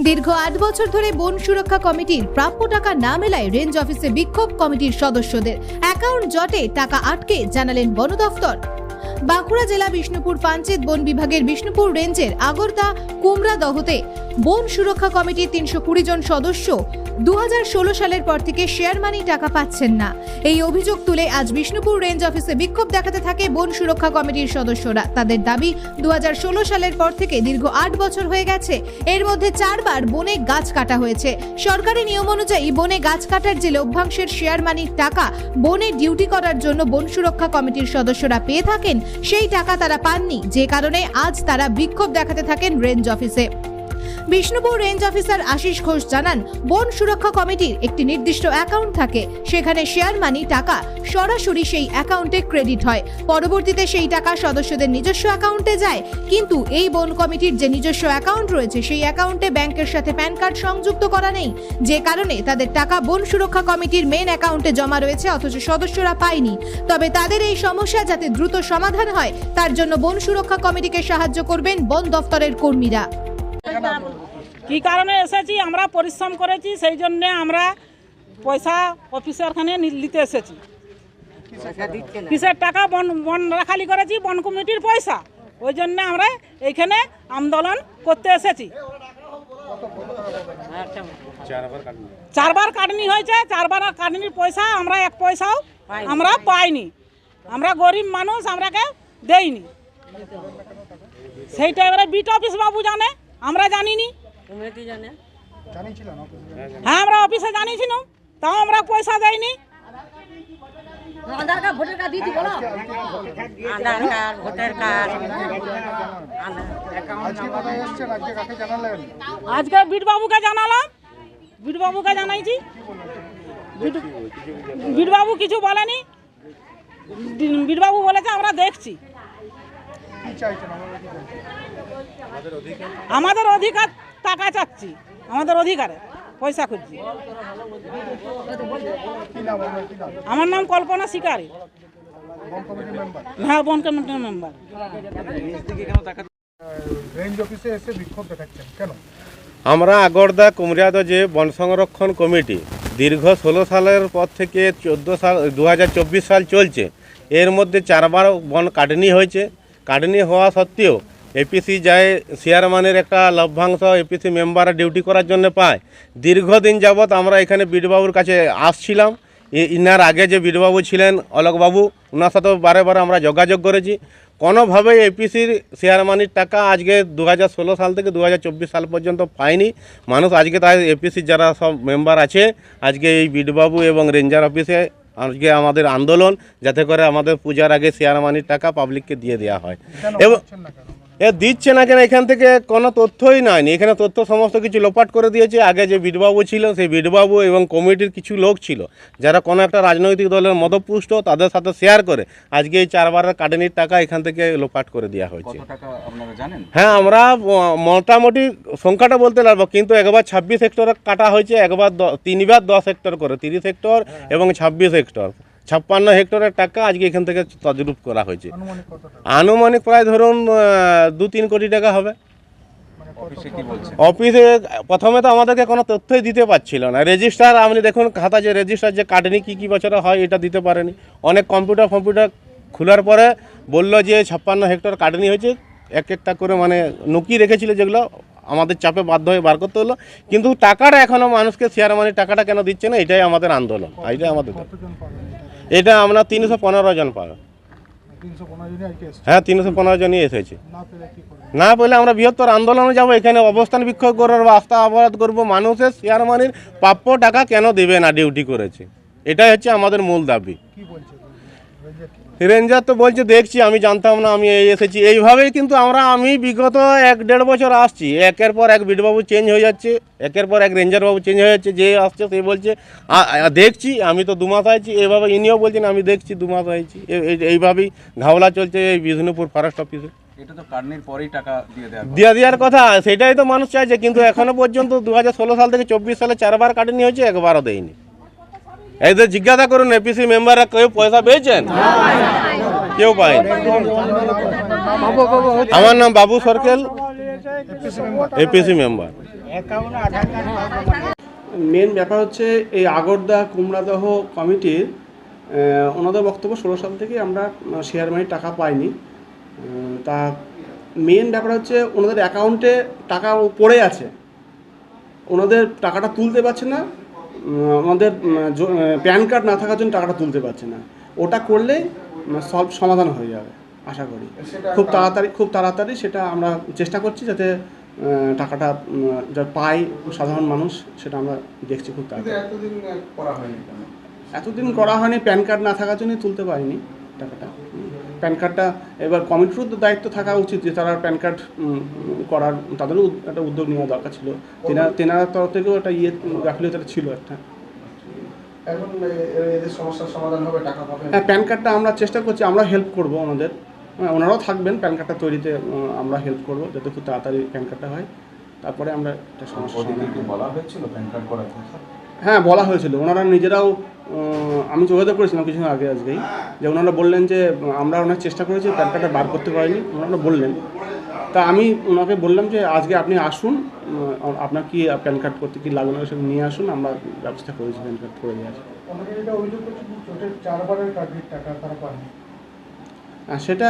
দীর্ঘ 8 বছর ধরে বন সুরক্ষা কমিটির প্রাপ্য টাকা না মেলায় রেঞ্জ অফিসে বিক্ষোভ কমিটির সদস্যদের। অ্যাকাউন্ট জটে টাকা আটকে জানালেন বন দফতর। বাঁকুড়া জেলা বিষ্ণুপুর পাঞ্চেত বন বিভাগের বিষ্ণুপুর রেঞ্জের আগরদা কুমড়াদহতে বন সুরক্ষা কমিটির 320 জন সদস্য 2016 সালের পর থেকে শেয়ার মানি টাকা পাচ্ছেন না। এই অভিযোগ তুলে আজ বিষ্ণুপুর রেঞ্জ অফিসে বিক্ষোভ দেখাতে থাকে বন সুরক্ষা কমিটির সদস্যরা। তাদের দাবি 2016 সালের পর থেকে দীর্ঘ 8 বছর হয়ে গেছে, এর মধ্যে 4 বার বনে গাছ কাটা হয়েছে। সরকারি নিয়ম অনুযায়ী বনে গাছ কাটার যে লভ্যাংশের শেয়ার মানির টাকা বনে ডিউটি করার জন্য বন সুরক্ষা কমিটির সদস্যরা পেয়ে থাকেন, সেই টাকা তারা পাননি, যে কারণে আজ তারা বিক্ষোভ দেখাতে থাকেন রেঞ্জ অফিসে। বিষ্ণুপুর রেঞ্জ অফিসার আশিস ঘোষ জানান, বন সুরক্ষা কমিটির একটি নির্দিষ্ট অ্যাকাউন্ট থাকে, সেখানে শেয়ার মানি টাকা সরাসরি সেই অ্যাকাউন্টে ক্রেডিট হয়, পরবর্তীতে সেই টাকা সদস্যদের নিজস্ব অ্যাকাউন্টে যায়। কিন্তু এই বন কমিটির যে নিজস্ব অ্যাকাউন্ট রয়েছে, সেই অ্যাকাউন্টে ব্যাংকের সাথে প্যান কার্ড সংযুক্ত করা নেই, যে কারণে তাদের টাকা বন সুরক্ষা কমিটির মেন অ্যাকাউন্টে জমা রয়েছে, অথচ সদস্যরা পায়নি। তবে তাদের এই সমস্যা যাতে দ্রুত সমাধান হয়, তার জন্য বন সুরক্ষা কমিটিকে সাহায্য করবেন বন দফতরের কর্মীরা। কি কারণে এসেছি, আমরা পরিশ্রম করেছি, সেই জন্য আমরা পয়সা অফিসারখানে নিতে এসেছি। কিসের টাকা? বন রাখালি করেছি, বন কমিটির পয়সা, ওই জন্য আমরা এইখানে আন্দোলন করতে এসেছি। 4 বার কাটনি হয়েছে, 4 বার কাটনির পয়সা আমরা 1 পয়সাও আমরা পাইনি। আমরা গরিব মানুষ, আমরাকে দেয়নি। সেইটা এবারে বিট অফিস বাবু জানে, আমরা জানিনি। হ্যাঁ, আমরা অফিসে জানিয়েছিলাম, তাও আমরা পয়সা দেয়নি। আধার কার্ড, ভোটার কার্ড দিদি বলো। আধার কার্ড, ভোটার কার্ড। আজকে বিট বাবুকে জানালাম, বিট বাবুকে জানাইছি, বিট বাবু কিছু বলেনি। বিট বাবু বলেছে আমরা দেখছি। আমাদের অধিকার টাকা চাচ্ছি, আমাদের অধিকারে পয়সা খুঁজছি। আমার নাম কল্পনা শিকারী। হ্যাঁ, বন কমিটির মেম্বার। আমরা আগরদা কুমড়াদহ যে বন সংরক্ষণ কমিটি দীর্ঘ 16 সালের পর থেকে 2024 সাল চলছে, এর মধ্যে 4 বার বন কাটনি হয়েছে। কাটনি হওয়া সত্ত্বেও এপিসি যায় শেয়ার মানির একটা লভ্যাংশ এপিসি মেম্বাররা ডিউটি করার জন্য পায়। দীর্ঘদিন যাবৎ আমরা এখানে বিটবাবুর কাছে আসছিলাম। ইনার আগে যে বিটবাবু ছিলেন অলোকবাবু, ওনার সাথেও বারে বারে আমরা যোগাযোগ করেছি। কোনোভাবেই এপিসির শেয়ার মানির টাকা আজকে 2016 সাল থেকে 2024 সাল পর্যন্ত পায়নি মানুষ। আজকে তাই এপিসির যারা সব মেম্বার আছে, আজকে এই বিটবাবু এবং রেঞ্জার অফিসে আজকে আমাদের আন্দোলন, যাতে করে আমাদের পূজার আগে শেয়ার মানির টাকা পাবলিককে দিয়ে দেওয়া হয়। এবং দিচ্ছে না কেন, এখান থেকে কোনো তথ্যই নয়নি। এখানে তথ্য সমস্ত কিছু লোপাট করে দিয়েছে। আগে যে বিটবাবু ছিল, সেই বিটবাবু এবং কমিটির কিছু লোক ছিল যারা কোনো একটা রাজনৈতিক দলের মদপুষ্ট, তাদের সাথে শেয়ার করে আজকে এই 4 বারের কাটনির টাকা এখান থেকে লোপাট করে দেওয়া হয়েছে। হ্যাঁ, আমরা মোটামুটি সংখ্যাটা বলতে পারবো, কিন্তু একবার 26 হেক্টর কাটা হয়েছে, একবার 3 বার 10 হেক্টর করে, 30 হেক্টর এবং 26 হেক্টর, 56 হেক্টরের টাকা আজকে এখান থেকে তদারপ করা হয়েছে। আনুমানিক প্রায় ধরুন 2-3 কোটি টাকা হবে। অফিসে প্রথমে তো আমাদেরকে কোনো তথ্যই দিতে পারছিল না। রেজিস্টার আপনি দেখুন, খাতা যে রেজিস্টার যে কাটনি কী বছরে হয় এটা দিতে পারেনি। অনেক কম্পিউটার খোলার পরে বলল যে 56 হেক্টর কাটনি হয়েছে, একটা করে মানে নুকিয়ে রেখেছিল, যেগুলো আমাদের চাপে বাধ্য হয়ে বার করতে হলো। কিন্তু টাকাটা এখনও মানুষকে শেয়ার মানি টাকাটা কেন দিচ্ছে না, এটাই আমাদের আন্দোলন। এটাই আমাদের, এটা আমরা 315 জন পাবো। হ্যাঁ, 315 জনই এসেছে। না পেলে আমরা বৃহত্তর আন্দোলনে যাব, এখানে অবস্থান বিক্ষোভ করবো, রাস্তা অবরোধ করবো। মানুষের শেয়ার মানির প্রাপ্য টাকা কেন দেবে না, ডিউটি করেছে, এটাই হচ্ছে আমাদের মূল দাবি। রেঞ্জার তো বলছে দেখছি, আমি জানতাম না, আমি এসেছি এইভাবেই। কিন্তু আমি বিগত 1-1.5 বছর আসছি, একের পর এক বিটবাবু চেঞ্জ হয়ে যাচ্ছে, একের পর এক রেঞ্জার বাবু চেঞ্জ হয়ে যাচ্ছে। যে আসছে সে বলছে দেখছি, আমি তো 2 মাস হয়েছি। এইভাবে ইনিও বলছেন আমি দেখছি 2 মাস হয়েছি। এইভাবেই ঘাওলা চলছে এই বিষ্ণুপুর ফরেস্ট অফিসে। এটা তো কাটনির পরেই টাকা দিয়ে দেওয়ার কথা, সেটাই তো মানুষ চাইছে। কিন্তু এখনো পর্যন্ত 2016 সাল থেকে 24 সালে 4 বার কাটনি হয়েছে, একবারও দেয়নি। এদের জিজ্ঞাসা করুন, এপিসি মেম্বাররা কেউ পয়সা পেয়েছেন? কেউ পায়নি। আমার নাম বাবু সরকেল, এপিসি মেম্বার। মেন ব্যাপার হচ্ছে এই আগরদা কুমড়াদহ কমিটির ওনাদের বক্তব্য 16 সাল থেকে আমরা শেয়ার মানির টাকা পাইনি। তা মেন ব্যাপার হচ্ছে ওনাদের অ্যাকাউন্টে টাকা পড়ে আছে, ওনাদের টাকাটা তুলতে পারছে না। ওনাদের প্যান কার্ড না থাকার জন্য টাকাটা তুলতে পারছে না। ওটা করলেই সলভ সমাধান হয়ে যাবে আশা করি। খুব তাড়াতাড়ি সেটা আমরা চেষ্টা করছি যাতে টাকাটা যা পাই সাধারণ মানুষ, সেটা আমরা দেখছি খুব তাড়াতাড়ি। এতদিন করা হয়নি, প্যান কার্ড না থাকার জন্যই তুলতে পারিনি টাকাটা। প্যান কার্ডটা এবার কমিটিরও তো দায়িত্ব থাকা উচিত যে তারা প্যান কার্ড করার, তাদেরও একটা উদ্যোগ নেওয়া দরকার ছিল। তেনার তরফ থেকেও একটা গাফিলতি ছিল একটা। এখন এদের সমস্যার সমাধান হবে, টাকা পাবে। হ্যাঁ, প্যান কার্ডটা আমরা চেষ্টা করছি, আমরা হেল্প করব ওনাদের। ওনারাও থাকবেন প্যান কার্ডটা তৈরিতে, আমরা হেল্প করব যাতে খুব তাড়াতাড়ি প্যান কার্ডটা হয়। তারপরে আমরা একটা সমস্যা বলা হয়েছিল প্যান কার্ড করার কথা? হ্যাঁ, বলা হয়েছিল। ওনারা নিজেরাও, আমি যোগাযোগ করেছিলাম কিছুদিন আজকেই, যে ওনারা বললেন যে আমরা অনেক চেষ্টা করেছি, প্যান কার্ডটা বার করতে পারিনি, ওনারা বললেন। তা আমি ওনাকে বললাম যে আজকে আপনি আসুন, আপনার কি প্যান কার্ড করতে কী লাগবে না সেটা নিয়ে আসুন, আমরা ব্যবস্থা করেছি প্যান কার্ড করে দেওয়া আছে। সেটা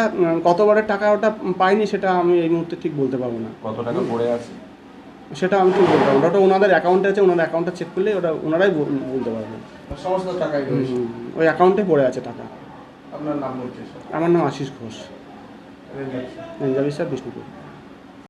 কতবারের টাকা ওটা পাইনি সেটা আমি এই মুহূর্তে ঠিক বলতে পারবো না। কত টাকা পড়ে আছে সেটা আমি ঠিক বলতে পারবো না। ওটা ওনাদের অ্যাকাউন্টে আছে, ওনার অ্যাকাউন্টটা চেক করলে ওটা ওনারাই বলতে পারবেন। সমস্ত টাকাই রয়েছে ওই অ্যাকাউন্টে পড়ে আছে টাকা। আপনার নাম হচ্ছে? আমার নাম আশিস ঘোষ, রেঞ্জ অফিসার বিষ্ণুপুর।